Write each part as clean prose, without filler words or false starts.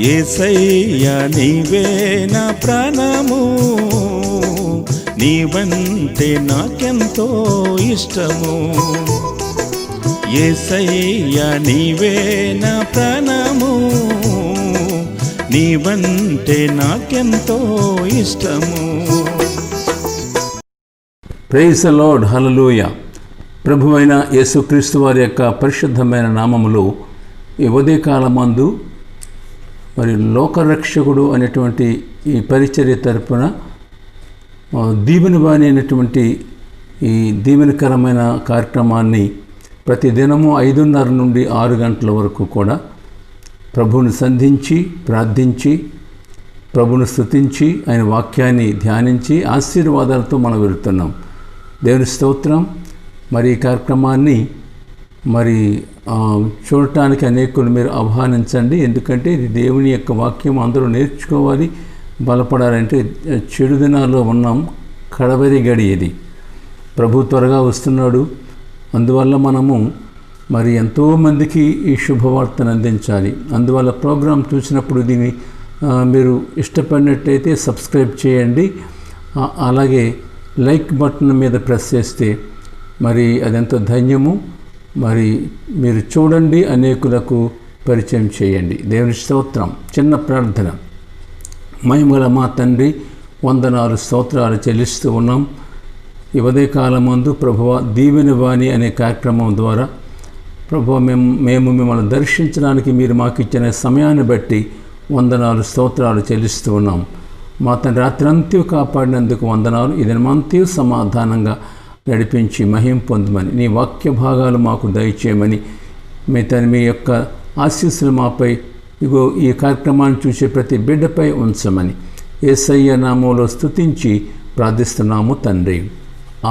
యేసయ్యా నీవే నా ప్రాణము, నీవంటే నాకెంతో ఇష్టము. యేసయ్యా నీవే నా ప్రాణము, నీవంటే నాకెంతో ఇష్టము. ప్రైజ్ ది లార్డ్, హల్లెలూయా. ప్రభువైన యేసుక్రీస్తు వారి యొక్క పరిశుద్ధమైన నామములో ఈ ఉదయకాలమందు మరి లోకరక్షకుడు అనేటువంటి ఈ పరిచర్య తరపున దీవెన బాణి అనేటువంటి ఈ దీవెనకరమైన కార్యక్రమాన్ని ప్రతిదినము 5:30 నుండి 6 గంటల వరకు కూడా ప్రభువుని సంధించి ప్రార్థించి ప్రభువుని స్తుతించి ఆయన వాక్యాన్ని ధ్యానించి ఆశీర్వాదాలతో మనం వెళుతున్నాం. దేవుని స్తోత్రం. మరి ఈ కార్యక్రమాన్ని మరి చూడటానికి అనేకులు మీరు ఆహ్వానించండి. ఎందుకంటే ఇది దేవుని యొక్క వాక్యం అందరూ నేర్చుకోవాలి, బలపడాలంటే. చెడు దినాల్లో ఉన్నాం, కడవరి గడి ఇది. ప్రభు త్వరగా వస్తున్నాడు. అందువల్ల మనము మరి ఎంతోమందికి ఈ శుభవార్తను అందించాలి. అందువల్ల ప్రోగ్రాం చూసినప్పుడు దీన్ని మీరు ఇష్టపడినట్టయితే సబ్స్క్రైబ్ చేయండి. అలాగే లైక్ బటన్ మీద ప్రెస్ చేస్తే మరి అదెంతో ధన్యము. మరి మీరు చూడండి, అనేకులకు పరిచయం చేయండి. దేవుని స్తోత్రం. చిన్న ప్రార్థన. మహిమగల మా తండ్రి, వందనాలు స్తోత్రాలు చెల్లిస్తూ ఉన్నాం. ఈ ఉదయకాలమందు ప్రభువా దీవెన వాణి అనే కార్యక్రమం ద్వారా ప్రభువా మేము మిమ్మల్ని దర్శించడానికి మీరు మాకు ఇచ్చిన సమయాన్ని బట్టి వందనాలు స్తోత్రాలు చెల్లిస్తూ ఉన్నాం. మా తండ్రి రాత్రంతా కాపాడినందుకు వందనాలు. ఈ దినమంతా సమాధానంగా నడిపించి మహిమ పొందమని, నీ వాక్య భాగాలు మాకు దయచేయమని, మీ యొక్క ఆశీస్సులు మాపై ఇగో ఈ కార్యక్రమాన్ని చూసే ప్రతి బిడ్డపై ఉంచమని యేసయ్య నామములో స్తుతించి ప్రార్థిస్తున్నాము తండ్రి.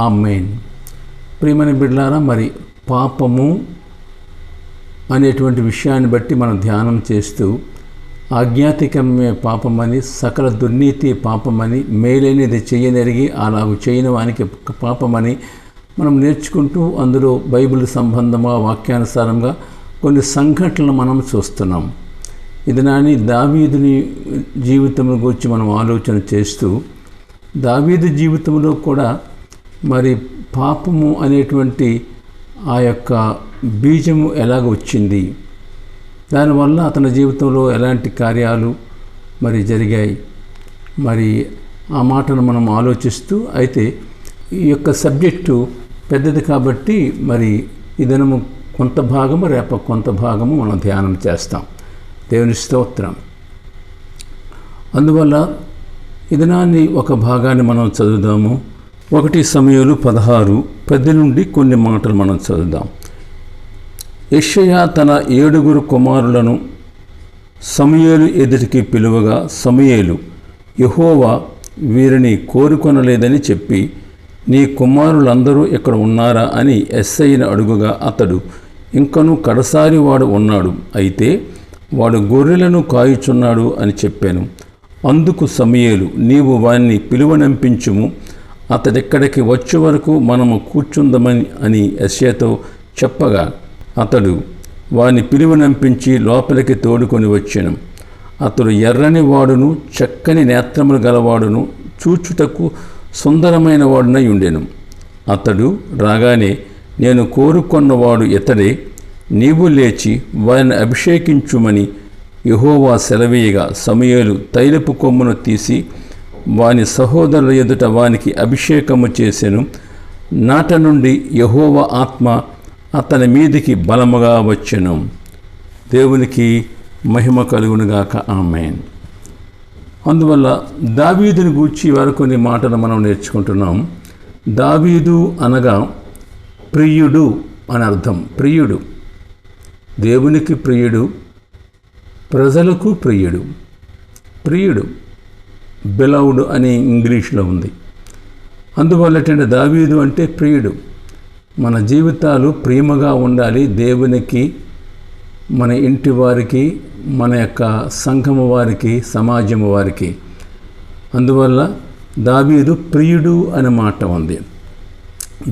ఆమేన్. ప్రియమైన బిడ్డలారా, మరి పాపము అనేటువంటి విషయాన్ని బట్టి మనం ధ్యానం చేస్తూ ఆజ్ఞాతికమే పాపమని, సకల దుర్నీతి పాపమని, మేలైనది చేయనెరిగి అలాగూ చేయని వానికి పాపమని మనం నేర్చుకుంటూ అందులో బైబిల్ సంబంధంగా వాక్యానుసారంగా కొన్ని సంఘటనలు మనం చూస్తున్నాం. ఇది నాని దావీదుని జీవితం గురించి మనం ఆలోచన చేస్తూ దావీదు జీవితంలో కూడా మరి పాపము అనేటువంటి ఆ యొక్క బీజము ఎలాగ వచ్చింది, దానివల్ల అతని జీవితంలో ఎలాంటి కార్యాలు మరి జరిగాయి, మరి ఆ మాటను మనం ఆలోచిస్తూ, అయితే ఈ యొక్క సబ్జెక్టు పెద్దది కాబట్టి మరి ఈ దినము కొంత భాగము, రేప కొంత భాగము మనం ధ్యానం చేస్తాం. దేవుని స్తోత్రం. అందువల్ల ఈ దినాన్ని ఒక భాగాన్ని మనం చదువుదాము. 1 సమూయేలు 16:10 నుండి కొన్ని మాటలు మనం చదువుదాం. యెషయా తన 7 కుమారులను సమూయేలు ఎదుటికి పిలువగా సమూయేలు యెహోవా వీరిని కోరుకొనలేదని చెప్పి, నీ కుమారులందరూ ఇక్కడ ఉన్నారా అని యెషయిని అడుగుగా, అతడు ఇంకను కడసారి వాడు ఉన్నాడు, అయితే వాడు గొర్రెలను కాయుచున్నాడు అని చెప్పాను. అందుకు సమూయేలు, నీవు వాణ్ణి పిలువనంపించుము, అతడిక్కడికి వచ్చే వరకు మనము కూర్చుందమని అని యెషయాతో చెప్పగా, అతడు వాని పిలువనంపించి లోపలికి తోడుకొని వచ్చెను. అతడు ఎర్రని వాడును చక్కని నేత్రములు గలవాడును చూచుటకు సుందరమైన వాడునై ఉండెను. అతడు రాగానే, నేను కోరుకొన్నవాడు ఇతడే, నీవు లేచి వారిని అభిషేకించుమని యెహోవా సెలవీయగా, సమూయేలు తైలపు కొమ్మును తీసి వాని సహోదరుల ఎదుట వానికి అభిషేకము చేసెను. నాట నుండి యెహోవా ఆత్మ అతని మీదికి బలముగా వచ్చెను. దేవునికి మహిమ కలుగునుగాక. ఆమేన్. అందువల్ల దావీదుని గూర్చి వారు కొన్ని మాటలు మనం నేర్చుకుంటున్నాం. దావీదు అనగా ప్రియుడు అని అర్థం. ప్రియుడు, దేవునికి ప్రియుడు, ప్రజలకు ప్రియుడు. ప్రియుడు, బిలౌడ్ అని ఇంగ్లీష్లో ఉంది. అందువల్ల దావీదు అంటే ప్రియుడు. మన జీవితాలు ప్రేమగా ఉండాలి దేవునికి, మన ఇంటి వారికి, మన యొక్క సంఘము వారికి, సమాజము వారికి. అందువల్ల దావీదు ప్రియుడు అనే మాట ఉంది.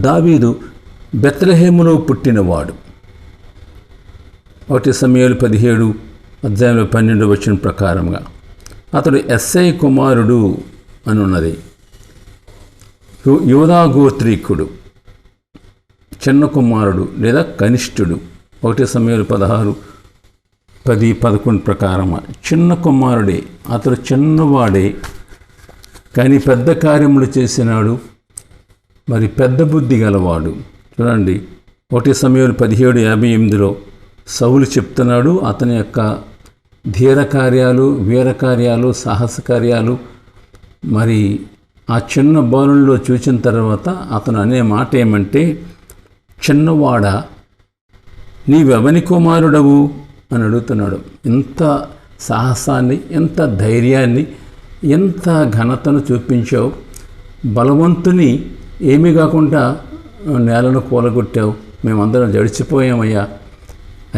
దావీదు బెత్లెహేములో పుట్టినవాడు. 1 సమూయేలు అధ్యాయంలో 12 వచనం ప్రకారంగా. అతడు ఎస్ఐ కుమారుడు అని ఉన్నది. యూదా గోత్రీకుడు, చిన్న కుమారుడు లేదా కనిష్ఠుడు. 1 సమూయేలు 16:10-11 ప్రకారం చిన్న కుమారుడే. అతడు చిన్నవాడే కానీ పెద్ద కార్యములు చేసినాడు, మరి పెద్ద బుద్ధి గలవాడు. చూడండి 1 సమూయేలు 17:58 సౌలు చెప్తున్నాడు అతని యొక్క ధీర కార్యాలు, వీర కార్యాలు, సాహస కార్యాలు మరి ఆ చిన్న బాలుల్లో చూసిన తర్వాత అతను అనే మాట ఏమంటే, చిన్నవాడా నీవెవని కుమారుడవు అని అడుగుతున్నాడు. ఎంత సాహసాన్ని, ఎంత ధైర్యాన్ని, ఎంత ఘనతను చూపించావు. బలవంతుని ఏమీ కాకుండా నేలను కూలగొట్టావు. మేమందరం జడిచిపోయామయ్యా.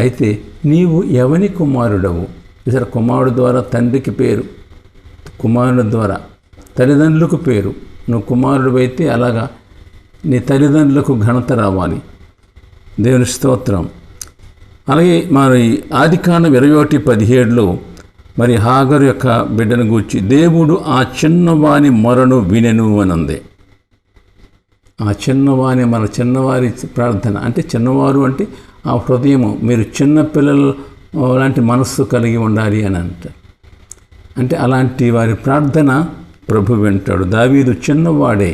అయితే నీవు ఎవని కుమారుడవు? ఇతర కుమారుడు ద్వారా తండ్రికి పేరు, కుమారుడు ద్వారా తల్లిదండ్రులకు పేరు. నువ్వు కుమారుడు అయితే అలాగా నీ తల్లిదండ్రులకు ఘనత రావాలి. దేవుని స్తోత్రం. అలాగే మరి ఆదికాండం 21:17 మరి హాగరు యొక్క బిడ్డను గూర్చి దేవుడు ఆ చిన్నవాని మొరను వినెను అని ఉంది. ఆ చిన్నవాని మన చిన్నవారి ప్రార్థన అంటే చిన్నవారు అంటే ఆ హృదయము, మీరు చిన్న పిల్లలు లాంటి మనస్సు కలిగి ఉండాలి అని అంటారు. అంటే అలాంటి వారి ప్రార్థన ప్రభు వింటాడు. దావీదు చిన్నవాడే,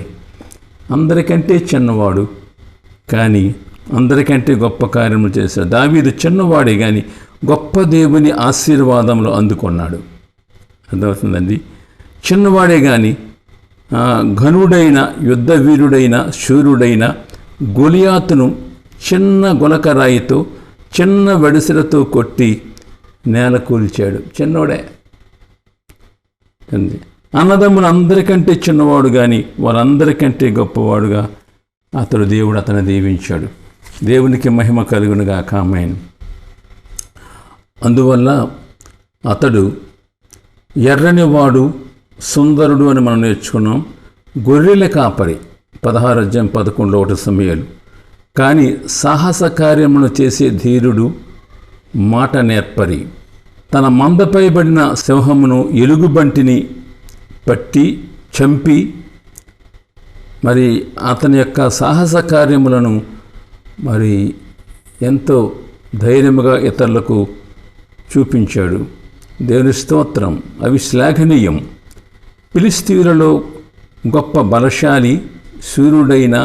అందరికంటే చిన్నవాడు, కానీ అందరికంటే గొప్ప కార్యములు చేశాడు. దావీదు చిన్నవాడే కానీ గొప్ప దేవుని ఆశీర్వాదంలో అందుకున్నాడు. అర్థమవుతుందండి. చిన్నవాడే కానీ ఘనుడైన యుద్ధ వీరుడైన శూరుడైన గొలియాతును చిన్న గులకరాయితో చిన్న వెడసలతో కొట్టి నేల కూల్చాడు. చిన్నోడే. అన్నదమ్ములు అందరికంటే చిన్నవాడు కానీ వాళ్ళందరికంటే గొప్పవాడుగా అతడు దేవుడు అతను దీవించాడు. దేవునికి మహిమ కలుగునుగాక. ఆమేన్. అందువల్ల అతడు ఎర్రనివాడు సుందరుడు అని మనం నేర్చుకున్నాం. గొర్రెల కాపరి 16:11 సమూయేలు. కానీ సాహస కార్యమును చేసే ధీరుడు, మాట నేర్పరి. తన మందపై పడిన సింహమును ఎలుగుబంటిని పట్టి చంపి మరి అతని యొక్క సాహస కార్యములను మరి ఎంతో ధైర్యముగా ఇతరులకు చూపించాడు. దేవుని స్తోత్రం. అవి శ్లాఘనీయం. ఫిలిష్తీయులలో గొప్ప బలశాలి సూర్యుడైన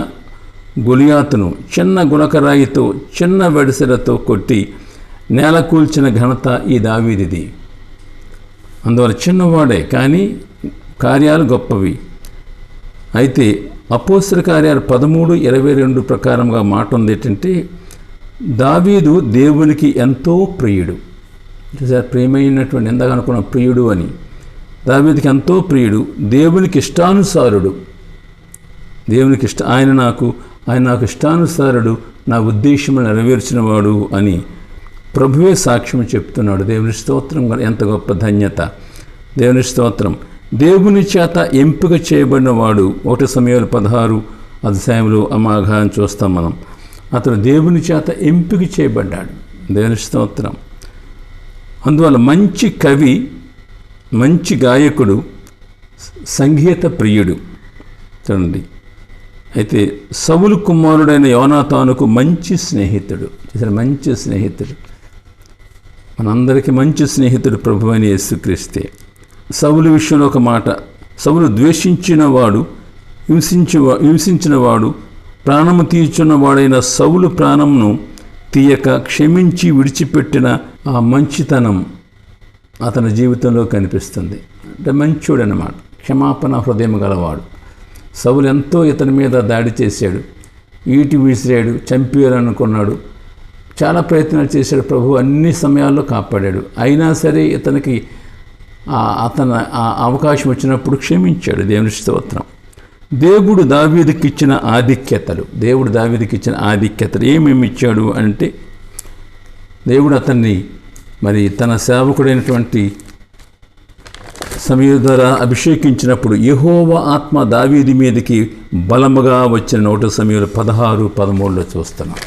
గొలియాతును చిన్న గులకరాయితో చిన్న వెడసెలతో కొట్టి నేల కూల్చిన ఘనత ఈ దావీదిది. అందువల్ల చిన్నవాడే కానీ కార్యాలు గొప్పవి. అయితే అపోస్తల కార్యాలు 13:22 ప్రకారంగా మాట ఉంది ఏంటంటే, దావీదు దేవునికి ఎంతో ప్రియుడు. ప్రియమైనటువంటి ఎందాక అనుకున్న ప్రియుడు అని. దావీదుకి ఎంతో ప్రియుడు, దేవునికి ఇష్టానుసారుడు. ఆయన నాకు ఇష్టానుసారుడు, నా ఉద్దేశము నెరవేర్చినవాడు అని ప్రభువే సాక్ష్యం చెప్తున్నాడు. దేవుని స్తోత్రం. ఎంత గొప్ప ధన్యత. దేవుని స్తోత్రం. దేవుని చేత ఎంపిక చేయబడినవాడు. 1 సమూయేలు 16 అమాఘాన్ని చూస్తాం మనం. అతడు దేవుని చేత ఎంపిక చేయబడ్డాడు. దేవుని స్తోత్రం. అందువల్ల మంచి కవి, మంచి గాయకుడు, సంగీత ప్రియుడు. చూడండి. అయితే సౌలు కుమారుడైన యోనాతానుకు మంచి స్నేహితుడు. మంచి స్నేహితుడు. మనందరికీ మంచి స్నేహితుడు ప్రభువైన యేసుక్రీస్తే. సౌలు విషయంలో ఒక మాట. సౌలు ద్వేషించినవాడు, హింసించినవాడు, ప్రాణము తీర్చున్నవాడైన సౌలు ప్రాణమును తీయక క్షమించి విడిచిపెట్టిన ఆ మంచితనం అతని జీవితంలో కనిపిస్తుంది. అంటే మంచోడు అన్నమాట. క్షమాపణ హృదయం గలవాడు. సౌలు ఎంతో ఇతని మీద దాడి చేశాడు, ఈటి విసిరాడు, చంపేయాలనుకున్నాడు, చాలా ప్రయత్నాలు చేశాడు. ప్రభు అన్ని సమయాల్లో కాపాడాడు. అయినా సరే ఇతనికి అతను అవకాశం వచ్చినప్పుడు క్షమించాడు. దేవుని స్తోత్రం. దేవుడు దావీదుకి ఇచ్చిన ఆధిక్యతలు ఏమేమి ఇచ్చాడు అంటే, దేవుడు అతన్ని మరి తన సేవకుడైనటువంటి సమూయేలు ద్వారా అభిషేకించినప్పుడు యెహోవా ఆత్మ దావీదు మీదకి బలముగా వచ్చిన 1 సమూయేలు 16:13 చూస్తున్నాం.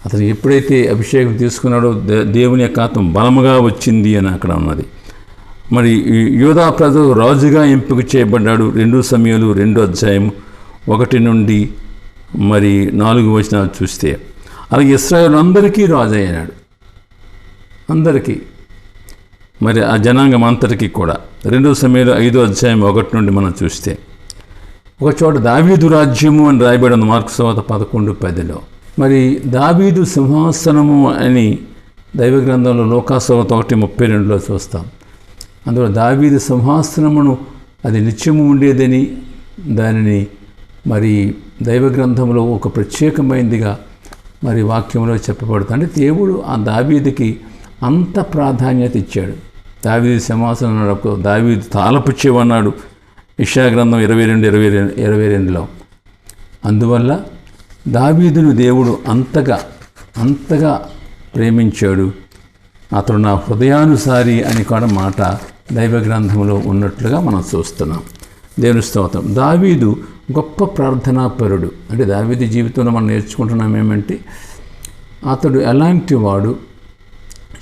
అతను ఎప్పుడైతే అభిషేకం తీసుకున్నాడో దేవుని యొక్క ఆత్మ బలముగా వచ్చింది అని అక్కడ ఉన్నది. మరి యూదా ప్రజలు రాజుగా ఎంపిక చేయబడ్డాడు. 2 సమూయేలు 2వ అధ్యాయం 1 నుండి మరి 4 వచనాలు చూస్తే, అలాగే ఇశ్రాయేలు అందరికీ రాజు అయినాడు. అందరికీ, మరి ఆ జనాంగం అంతటికీ కూడా. 2 సమూయేలు 5వ అధ్యాయం 1 నుండి మనం చూస్తే, ఒక చోట దావీదు రాజ్యము అని రాయబడి ఉంది మార్కు సువార్త 11:10లో. మరి దావీదు సింహాసనము అని దైవ గ్రంథంలో లోకాసువార్త 1:32లో చూస్తాం. అందులో దావీదు సింహాసనమును అది నిత్యము ఉండేదని దానిని మరి దైవ గ్రంథంలో ఒక ప్రత్యేకమైనదిగా మరి వాక్యంలో చెప్పబడుతుంది. అంటే దేవుడు ఆ దావీదుకి అంత ప్రాధాన్యత ఇచ్చాడు. దావీదు సింహాసనం అన్నప్పుడు దావీదు తాళపు చెవి అన్నాడు యెషయా గ్రంథం 22:22లో. అందువల్ల దావీదును దేవుడు అంతగా ప్రేమించాడు. అతడు నా హృదయానుసారి అని కూడా మాట దైవ గ్రంథంలో ఉన్నట్లుగా మనం చూస్తున్నాం. దేవుని స్తోత్రం. దావీదు గొప్ప ప్రార్థనాపరుడు. అంటే దావీదు జీవితంలో మనం నేర్చుకుంటున్నాం ఏమంటే, అతడు ఎలాంటి వాడు,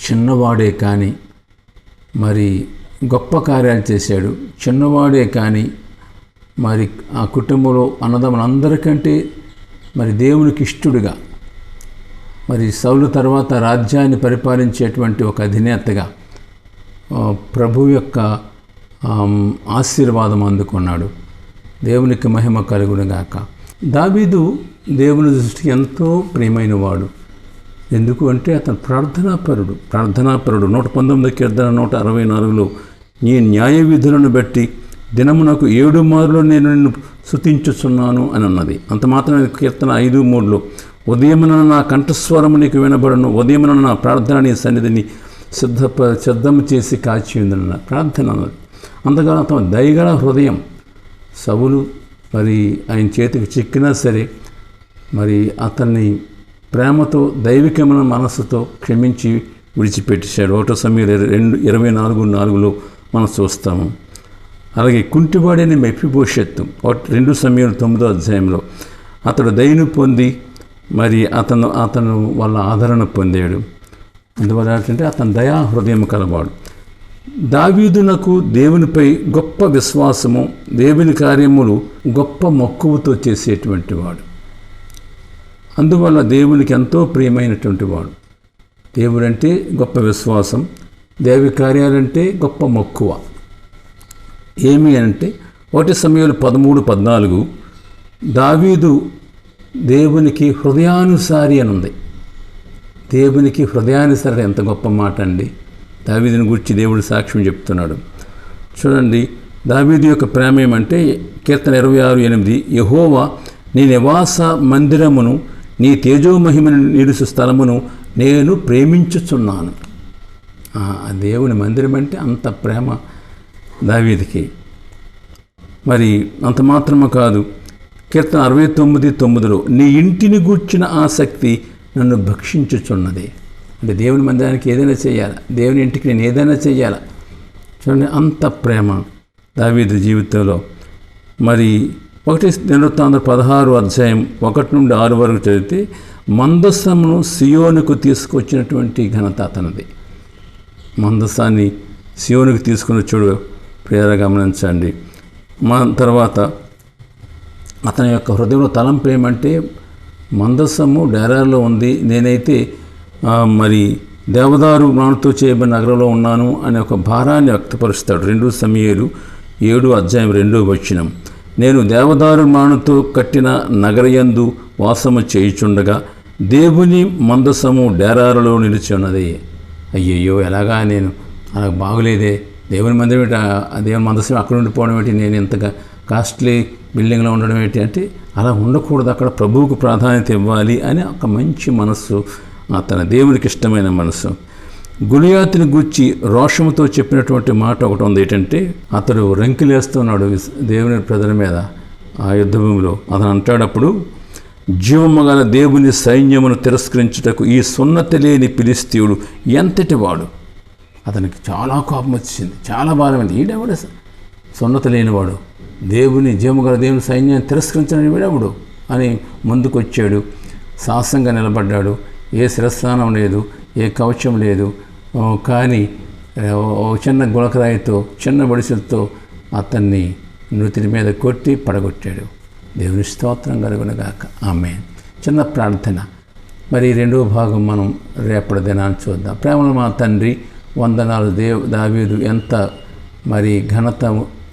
చిన్నవాడే కానీ మరి గొప్ప కార్యాలు చేశాడు. చిన్నవాడే కానీ మరి ఆ కుటుంబంలో అన్నదమ్ములందరికంటే మరి దేవునికి ఇష్టడుగా, మరి సౌలు తర్వాత రాజ్యాన్ని పరిపాలించేటువంటి ఒక అధినేతగా ప్రభు యొక్క ఆశీర్వాదం అందుకున్నాడు. దేవునికి మహిమ కలుగునుగాక. దావీదు దేవుని దృష్టికి ఎంతో ప్రియమైన వాడు. ఎందుకు అంటే అతను ప్రార్థనాపరుడు. 119 కీర్తన 164లో, నీ న్యాయ విధులను బట్టి దినమునకు 7 మార్లు నేను నిన్ను స్తుతించుచున్నాను అని అన్నది. అంత మాత్రమే కీర్తన 5:3లో, ఉదయమున నా కంఠస్వరము నీకు వినబడను, ఉదయమున నా ప్రార్థన నీ సన్నిధిని సిద్ధము చేసి కాచి ఉందన్న ప్రార్థన అన్నది. అంతగా అతను దయగల హృదయం. సౌలు మరి ఆయన చేతికి చిక్కినా సరే మరి అతన్ని ప్రేమతో దైవికమైన మనస్సుతో క్షమించి విడిచిపెట్టేశాడు. 1 సమూయేలు 24:4లో మనం చూస్తాము. అలాగే కుంటివాడని మెఫీబోషెతు 2 సమూయేలు 9వ అధ్యాయంలో అతడు దయను పొంది మరి అతను వాళ్ళ ఆదరణ పొందాడు. అందువల్ల ఏంటంటే అతను దయా హృదయం కలవాడు. దావీదునకు దేవునిపై గొప్ప విశ్వాసము, దేవుని కార్యములు గొప్ప మక్కువతో చేసేటువంటి వాడు. అందువల్ల దేవునికి ఎంతో ప్రియమైనటువంటి వాడు. దేవుడంటే గొప్ప విశ్వాసం, దేవి కార్యాలంటే గొప్ప మక్కువ. ఏమి అంటే 1 సమూయేలు 13:14 దావీదు దేవునికి హృదయానుసారి అని ఉంది. దేవునికి హృదయానుసారి ఎంత గొప్ప మాట అండి. దావీదుని గురించి దేవుడు సాక్ష్యం చెప్తున్నాడు. చూడండి, దావీదు యొక్క ప్రేమ ఏమంటే కీర్తన 26:8, యెహోవా నీ నివాస మందిరమును, నీ తేజోమహిమను నిలుసు స్థలమును నేను ప్రేమించుచున్నాను. దేవుని మందిరం అంటే అంత ప్రేమ దావీదుకి. మరి అంత మాత్రమే కాదు, కీర్తన 69:9లో, నీ ఇంటిని గూర్చిన ఆసక్తి నన్ను భక్షించుచున్నది. అంటే దేవుని మందిరానికి ఏదైనా చేయాలి, దేవుని ఇంటికి నేను ఏదైనా చేయాలి. చూడండి, అంత ప్రేమ దావీదు జీవితంలో. మరి 1 దినవృత్తాంతం 16వ అధ్యాయం 1 నుండి 6 వరకు చదివితే, మందసమును సియోనుకు తీసుకొచ్చినటువంటి ఘనత అతనిది. మందసాన్ని సియోనుకు తీసుకుని చూడు ప్రియరా, గమనించండి. తర్వాత అతని యొక్క హృదయంలో తలంపు ఏమంటే, మందసము డేరాలో ఉంది, నేనైతే మరి దేవదారు మ్రాణుతో చేయబడిన నగరంలో ఉన్నాను అనే ఒక భారాన్ని వ్యక్తపరుస్తాడు. 2 సమూయేలు 7వ అధ్యాయం 2వ వచనం, నేను దేవదారు మ్రాణుతో కట్టిన నగరయందు వాసము చేయుచుండగా దేవుని మందసము డేరాలలో నిలిచి ఉన్నది. అయ్యయ్యో, ఎలాగా నేను అలా బాగులేదే, దేవుని మందిరం ఏంటి, దేవుని మందసం అక్కడ ఉండిపోవడం ఏంటి, నేను ఇంతగా కాస్ట్లీ బిల్డింగ్లో ఉండడం ఏంటి అంటే, అలా ఉండకూడదు, అక్కడ ప్రభువుకు ప్రాధాన్యత ఇవ్వాలి అని ఒక మంచి మనస్సు, అతని దేవునికి ఇష్టమైన మనసు. గులియాతుని గూర్చి రోషముతో చెప్పినటువంటి మాట ఒకటి ఉంది. ఏంటంటే, అతడు రంకిలేస్తున్నాడు దేవుని ప్రజల మీద ఆ యుద్ధభూమిలో. అతను అంటాడప్పుడు, జీవమగల దేవుని సైన్యమును తిరస్కరించుటకు ఈ సున్నతి లేని ఫిలిష్తీయుడు ఎంతటి వాడు. అతనికి చాలా కోపం వచ్చింది, చాలా బాధమైంది. ఈడెవడ సున్నతి లేనివాడు, దేవుని జీవమగల దేవుని సైన్యాన్ని తిరస్కరించని వీడెవడు అని ముందుకొచ్చాడు, సాహసంగా నిలబడ్డాడు. ఏ శిరస్నానం లేదు, ఏ కవచం లేదు, కానీ ఓ చిన్న గులకరాయితో చిన్న బడిసెలతో అతన్ని నృతిని మీద కొట్టి పడగొట్టాడు. దేవుని స్తోత్రం కలుగునుగాక. ఆమేన్. చిన్న ప్రార్థన. మరి రెండవ భాగం మనం రేపటి దినాన్ని చూద్దాం. ప్రేమల మా తండ్రి, వందనాలు. దావీదు ఎంత మరి ఘనత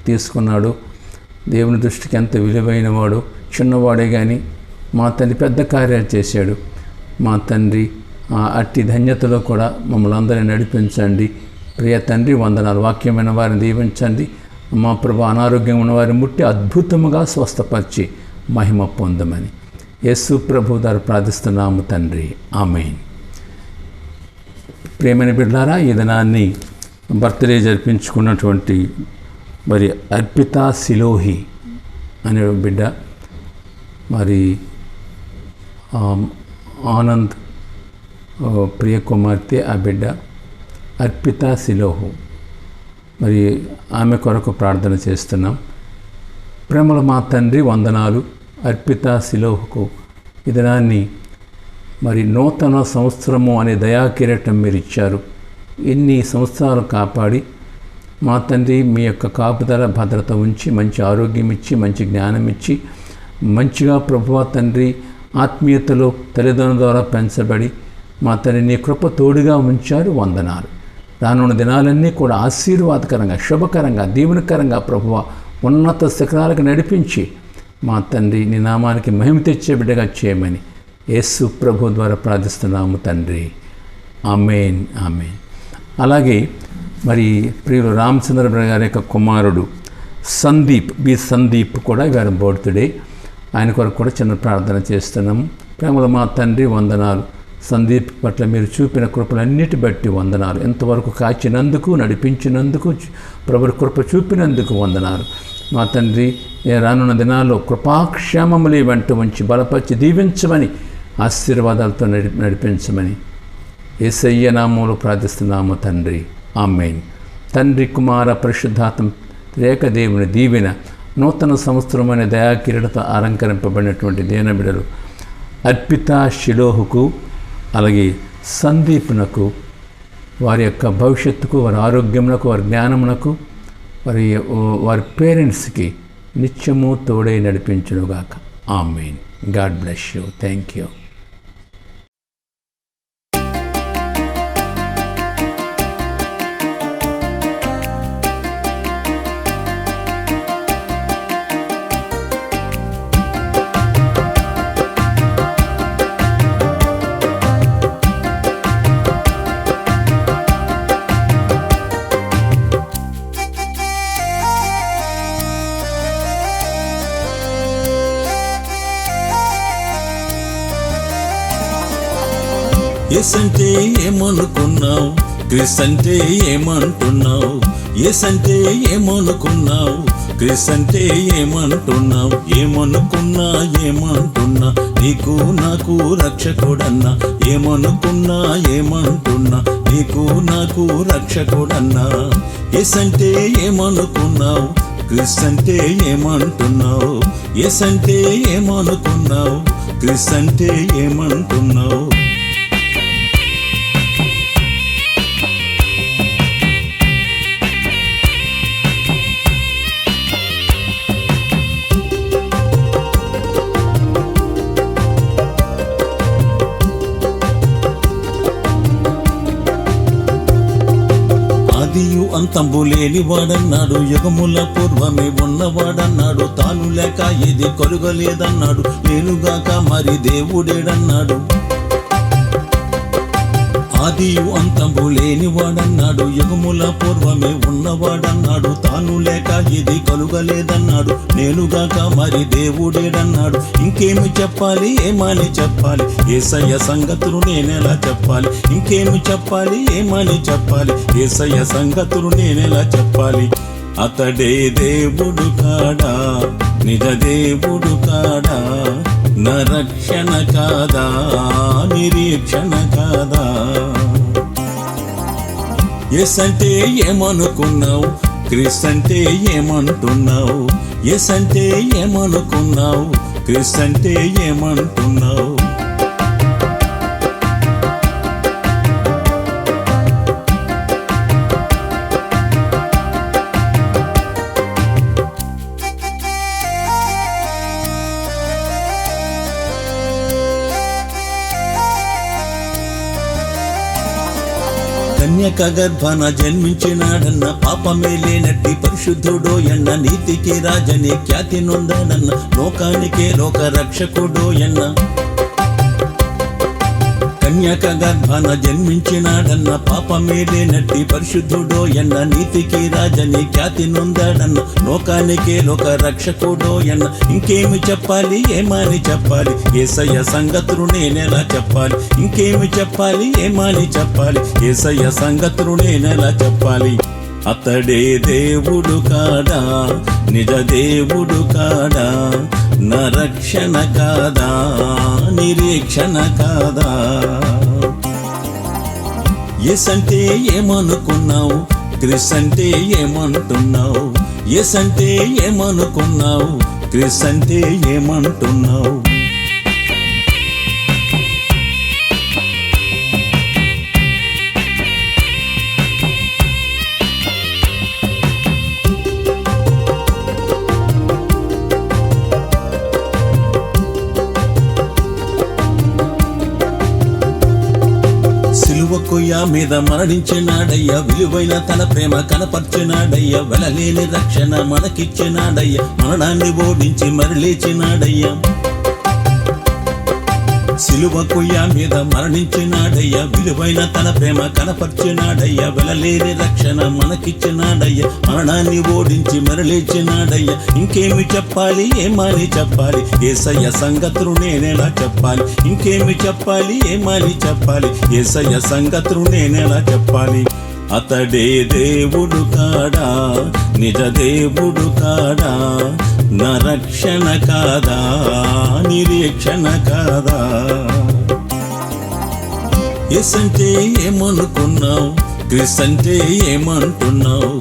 తీసుకున్నాడు, దేవుని దృష్టికి ఎంత విలువైన వాడు. చిన్నవాడే కానీ మా తండ్రి పెద్ద కార్యాలు చేశాడు. మా తండ్రి అట్టి ధన్యతలో కూడా మమ్మల్ని అందరినీ నడిపించండి. ప్రియ తండ్రి, వందనాలు. వాక్యమైన వారిని దీవించండి. మా ప్రభు, అనారోగ్యం ఉన్న వారిని ముట్టి అద్భుతముగా స్వస్థపరిచి మహిమ పొందమని యేసు ప్రభు ద్వారా ప్రార్థిస్తున్నాము తండ్రి. ఆమేన్. ప్రేమైన బిడ్డలారా, ఈ దినాన్ని బర్త్డే జరిపించుకున్నటువంటి మరి అర్పితా సిలోహి అనే బిడ్డ, మరి ఆనంద్ ప్రియ కుమార్తె ఆ బిడ్డ అర్పితా సిలోహు. మరి ఆమె కొరకు ప్రార్థన చేస్తున్నాం. ప్రేమల మా తండ్రి, వందనాలు. అర్పితా సిలోహుకు ఈ దినాన్ని మరి నూతన సంవత్సరము అనే దయాకిరీటం మీరు ఇచ్చారు. ఇన్ని సంవత్సరాలు కాపాడి మా తండ్రి మీ యొక్క కాపుదల భద్రత ఉంచి మంచి ఆరోగ్యం ఇచ్చి మంచి జ్ఞానం ఇచ్చి మంచిగా ప్రభువా తండ్రి ఆత్మీయతలో తల్లిదండ్రుల ద్వారా పెంచబడి మా తండ్రి నీ కృప తోడుగా ఉంచారు. వందనాలు. రానున్న దినాలన్నీ కూడా ఆశీర్వాదకరంగా, శుభకరంగా, దీవెనకరంగా ప్రభువా ఉన్నత శిఖరాలకు నడిపించి మా తండ్రి నీ నామానికి మహిమ తెచ్చే బిడ్డగా చేయమని యేసు ప్రభు ద్వారా ప్రార్థిస్తున్నాము తండ్రి. ఆమేన్. ఆమేన్. అలాగే మరి ప్రియులు రామచంద్ర గారి యొక్క కుమారుడు సందీప్ కూడా ఇవాళ బర్త్డే. ఆయన కొరకు కూడా చిన్న ప్రార్థన చేస్తున్నాము. ప్రేమల మా తండ్రి, వందనాలు. సందీప్ పట్ల మీరు చూపిన కృపలన్నిటి బట్టి వందనాలు. ఎంతవరకు కాచినందుకు, నడిపించినందుకు, ప్రభువు కృప చూపినందుకు వందనాలు. మా తండ్రి, రానున్న దినాల్లో కృపాక్షేమములు వెంట ఉంచి బలపరిచి దీవించమని, ఆశీర్వాదాలతో నడిపించమని యేసయ్య నామములో ప్రార్థిస్తున్నాము తండ్రి. ఆమేన్. తండ్రి, కుమార, పరిశుద్ధాత్మ త్రియేకదేవుని దీవెన నూతన సంవత్సరమైన దయాకిరీటతో అలంకరింపబడినటువంటి దేనబిడలు అర్పితా సిలోహుకు, అలాగే సందీప్నకు, వారి యొక్క భవిష్యత్తుకు, వారి ఆరోగ్యమునకు, వారి జ్ఞానమునకు, వారి పేరెంట్స్కి నిత్యము తోడై నడిపించునుగాక. Amen. God bless you. Thank you. యేసంటే ఏమనుకున్నావు, క్రీస్ అంటే ఏమంటున్నావు? యేసంటే ఏమనుకున్నావు, క్రీస్ అంటే ఏమంటున్నావు? ఏమనుకున్నా నీకు నాకు రక్షకుడన్నా. ఏమనుకున్నా నీకు నాకు రక్షకుడన్నా. యేసంటే ఏమనుకున్నావు, క్రీస్ అంటే ఏమంటున్నావు? యేసంటే ఏమనుకున్నావు, క్రీస్ అంటే ఏమంటున్నావు? ఆదియు అంతంబు లేని వాడన్నాడు, యుగముల పూర్వమే ఉన్నవాడన్నాడు. తాను లేక ఇది కలుగలేదన్నాడు, నేనుగాక మరి దేవుడేడన్నాడు. ఆదియు అంతంబు లేని వాడన్నాడు, యుగముల పూర్వమే ఉన్నవాడన్నాడు. తాను లేక ఇది కలుగలేదన్నాడు, నేనుగాక మరి దేవుడేడన్నాడు. ఇంకేమి చెప్పాలి, ఏమని చెప్పాలి? యేసయ్య సంగతులు నేనెలా చెప్పాలి? ఇంకేమి చెప్పాలి, ఏమని చెప్పాలి? యేసయ్య సంగతులు నేనెలా చెప్పాలి? అతడే దేవుడు కాడా, నిజ దేవుడు కాడా? నా రక్షణ కాదా, నిరీక్షణ కాదా? యేసంటే ఏమనుకున్నావు, క్రీస్ అంటే ఏమంటున్నావు? యేసంటే ఏమనుకున్నావు, క్రీస్ అంటే ఏమంటున్నావు? కన్యక గర్భాన జన్మించినాడన్న, పాపమే లేనట్టి పరిశుద్ధుడోయన్న, నీతికి రాజని ఖ్యాతి నొందాడన్న, లోకానికే లోక రక్షకుడోయన్న. కన్యక గర్భాన జన్మించినాడన్న, పాపమే లేనట్టి పరిశుద్ధుడోయన్న, నీతికి రాజని ఖ్యాతి నొందాడన్న, లోకానికే లోక రక్షకుడోయన్న. ఇంకేమి చెప్పాలి, ఏమని చెప్పాలి, యేసయ్య సంగతులు నేనెలా చెప్పాలి, ఇంకేమి చెప్పాలి, ఏమని చెప్పాలి, యేసయ్య సంగతులు నేనెలా చెప్పాలి. అతడే దేవుడు కాడా, నిజ దేవుడు కాడా, నా రక్షణ కాదా, నిరీక్షణ కాదా. యేసంటే ఏమనుకున్నావు, క్రీస్తు అంటే ఏమంటున్నావు, యేసంటే ఏమనుకున్నావు, క్రీస్తు అంటే ఏమంటున్నావు. సిలువకొయ్య మీద మరణించినాడయ్య, విలువైన తన ప్రేమ కనపర్చినాడయ్య, వెలలేని రక్షణ మనకిచ్చినాడయ్య, మరణాన్ని ఓడించి మరలేచినాడయ్య. సిలువకొయ్య మీద మరణించినాడయ్య, విలువైన తన ప్రేమ కనపర్చినాడయ్య, వెలలేని రక్షణ మనకిచ్చినాడయ్య, మరణాన్ని ఓడించి మరలేచినాడయ్య. ఇంకేమి చెప్పాలి, ఏమని చెప్పాలి, యేసయ్య సంగతులు నేనెలా చెప్పాలి, ఇంకేమి చెప్పాలి, ఏమని చెప్పాలి, యేసయ్య సంగతులు నేనెలా చెప్పాలి. అతడే దేవుడు కాడా, నిజ దేవుడు కాడా, నా రక్షణ కాదా, నిరీక్షణ కాదా. యేసంటే ఏమనుకున్నావు, క్రీస్తు అంటే ఏమంటున్నావు,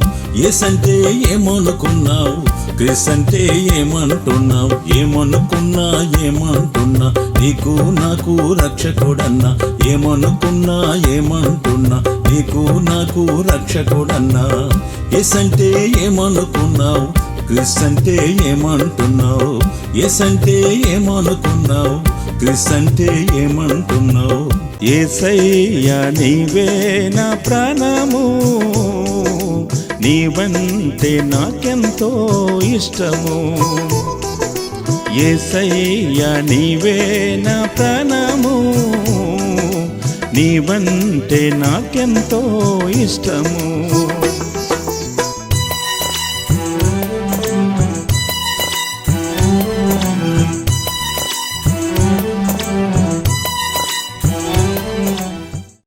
యేసంటే ఏమనుకున్నావు, క్రీస్తు అంటే ఏమంటున్నావు. ఏమనుకున్నా ఏమంటున్నా, నీకు నాకు రక్షకుడన్నా, ఏమనుకున్నా ఏమంటున్నా, నీకు నాకు రక్షకుడన్నా. యేసంటే ఏమనుకున్నావు, క్రీస్తు అంటే ఏమంటున్నావు, యేసంటే ఏమనుకున్నావు, క్రీస్తు అంటే ఏమంటున్నావు. యేసయ్యా నీవే నా ప్రాణము, నీవంటే నాకెంతో ఇష్టము. యేసయ్యా నీవే నా ప్రాణము, నీవంటే నాకెంతో ఇష్టము.